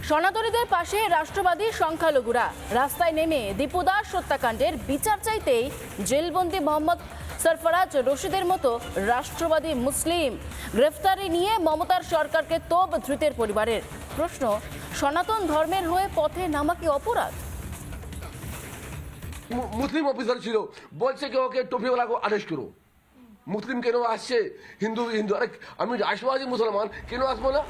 সনাতনীদের পাশে রাষ্ট্রবাদী সংখ্যালঘুরা রাস্তায় নেমে দীপু দাস হত্যাকাণ্ডের বিচার চাইতেই জেলবন্দি মোহাম্মদ সরফরাজ রশিদের মতো রাষ্ট্রবাদী মুসলিম গ্রেফতারি নিয়ে মমতার সরকারকে তোপ ধৃতের পরিবারের প্রশ্ন, সনাতন ধর্মের হয়ে পথে নামা কি অপরাধ? মুসলিম অফিসার ছিল, বলছে কি ওকে টুপিওয়ালা को अरेस्ट करो। মুসলিম কেন আসছে? হিন্দু হিন্দু, আরে আমি রাষ্ট্রবাদী মুসলমান, কেন আসবো না?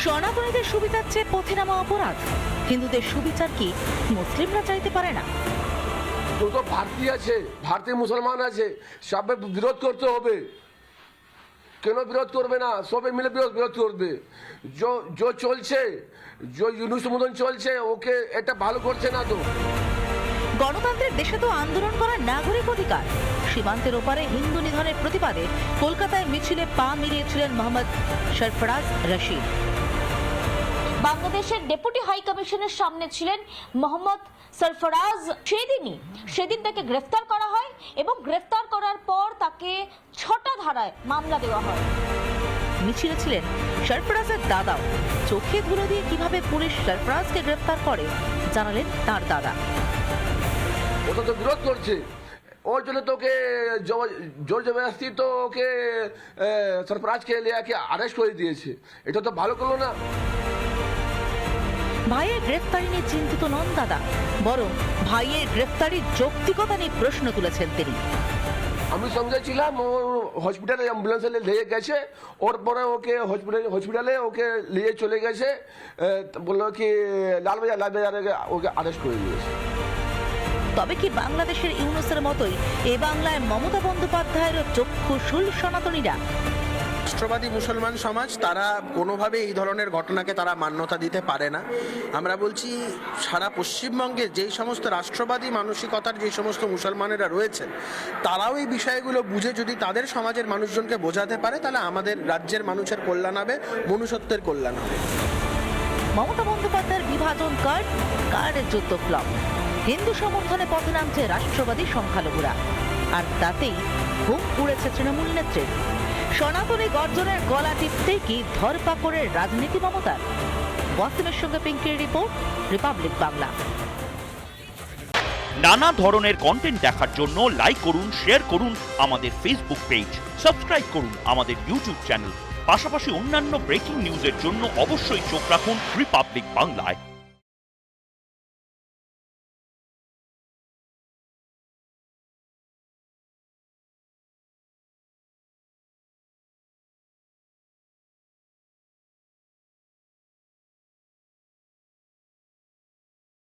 সনাতনীদের সুবিচার চেয়ে পথে নামা অপরাধ? হিন্দুদের সুবিচার কি মুসলিমরা চাইতে পারে না? যত ভারতীয় আছে, ভারতীয় মুসলমান আছে, সব বিরোধ করতে হবে। কেন বিরোধ করবে না? সবাই মিলে বিরোধ করবে। जो চলছে, जो ইউনুস মদন চলছে, ওকে এটা ভালো করছে না তো। গণতন্ত্রের দেশে তো আন্দোলন করার নাগরিক অধিকার। সীমান্তের ওপারে হিন্দু নিধনের প্রতিবাদে কলকাতায় মিছিলে পা মিলিয়েছিলেন মোহাম্মদ সরফরাজ রশিদ। বাংলাদেশের ডেপুটি হাই কমিশনের সামনে ছিলেন মোহাম্মদ সরফরাজ। সেদিন তাকে গ্রেফতার করা হয় এবং গ্রেফতার করার পর তাকে ৬টা ধারায় মামলা দেওয়া হয়। মিছিলে ছিলেন সরফরাজের দাদাও। চোখে ধুলো দিয়ে কিভাবে পুলিশ সরফরাজকে গ্রেফতার করে জানালেন তার দাদা। ওটা তো বিরোধ করছে, ওর জন্য তোকে জোর জবরদস্তি তো ওকে সরফরাজকে লেকে অ্যারেস্ট করে দিয়েছে। এটা তো ভালো করলো না। ভাইয়ের গ্রেফতারি নিয়ে চিন্তিত নন দাদা, বরং ভাইয়ের গ্রেফতারির যৌক্তিকতা নিয়ে প্রশ্ন তুলেছেন তিনি। আমি সঙ্গে ছিলাম, ও হসপিটালে অ্যাম্বুলেন্সে নিয়ে গেছে, ওর পরে ওকে হসপিটালে ওকে নিয়ে চলে গেছে, বললো কি লালবাজারে ওকে অ্যারেস্ট করে দিয়েছে। তবে কি বাংলাদেশের ইউনুসের মতোই এ বাংলায় মমতা বন্দ্যোপাধ্যায়েরও চক্ষুশূল সনাতনীরা? রাষ্ট্রবাদী মুসলমান সমাজ তারা কোনোভাবে এই ধরনের ঘটনাকে তারা মান্যতা দিতে পারে না। আমরা বলছি সারা পশ্চিমবঙ্গে যেই সমস্ত রাষ্ট্রবাদী মানসিকতার যে সমস্ত মুসলমানেরা রয়েছেন, তারাও এই বিষয়গুলো বুঝে যদি তাদের সমাজের মানুষজনকে বোঝাতে পারে, তাহলে আমাদের রাজ্যের মানুষের কল্যাণ হবে, মনুষ্যত্বের কল্যাণ হবে। মমতা বন্দ্যোপাধ্যায়ের বিভাজন কার্ডের যুদ্ধ ফ্লপ। হিন্দু সমর্থনে পথে নামছে রাষ্ট্রবাদী সংখ্যালঘুরা, আর তাতেই ঘুম উড়েছে তৃণমূল নেত্রীর। সনাতনী গর্জনের গলা টিপতেই কি ধরপাকড়ের রাজনীতি মমতার? ওয়াসিমের সঙ্গে পিঙ্কির রিপোর্ট, রিপাবলিক বাংলা। নানা ধরনের কন্টেন্ট দেখার জন্য লাইক করুন, শেয়ার করুন আমাদের ফেসবুক পেজ, সাবস্ক্রাইব করুন আমাদের ইউটিউব চ্যানেল। পাশাপাশি অন্যান্য ব্রেকিং নিউজের জন্য অবশ্যই চোখ রাখুন রিপাবলিক বাংলায়।